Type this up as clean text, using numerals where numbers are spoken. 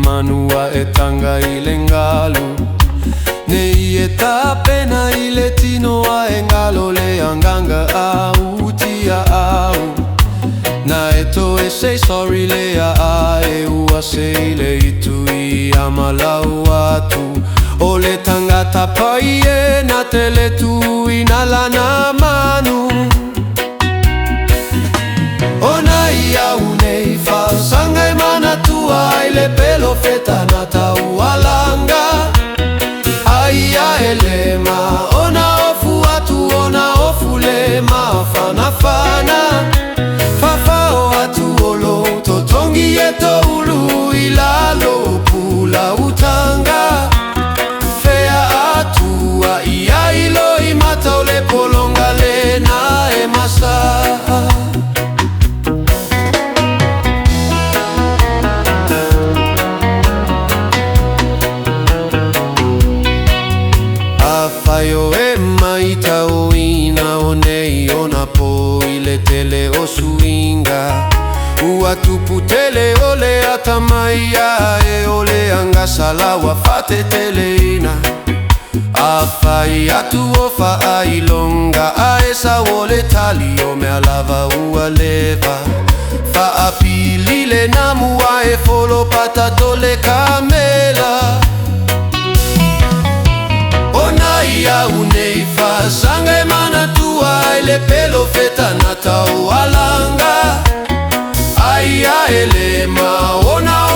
manua etanga ile ngalo Nei eta pena ile tino a engalo le anganga au tia au Na eto e say sorry le a e ua se le itu I amalau atu O le tangata pai e na tele tu I na lana manu O na ia unei fa sanga e mana tua I le pelo feta na tau alanga Aia elema ona ofu atu ona ofu le ma fana fana Fafa o atu olo totongi eto ulu ilalo pula utanga Fea atua ia ilo imata ole polonga le na e masa Afayo e maita o ina o nei ona po ile tele o suinga Ua tupu tele ole atamaia e ole angasala wa fate tele ina Afai atu o fa ailonga a esa ole tali o me alava ua leva Fa apili le namua e folo pata dole kamela Ia unei fa sanga e mana tua ele pelo feta na tau alanga Aia ele ma ona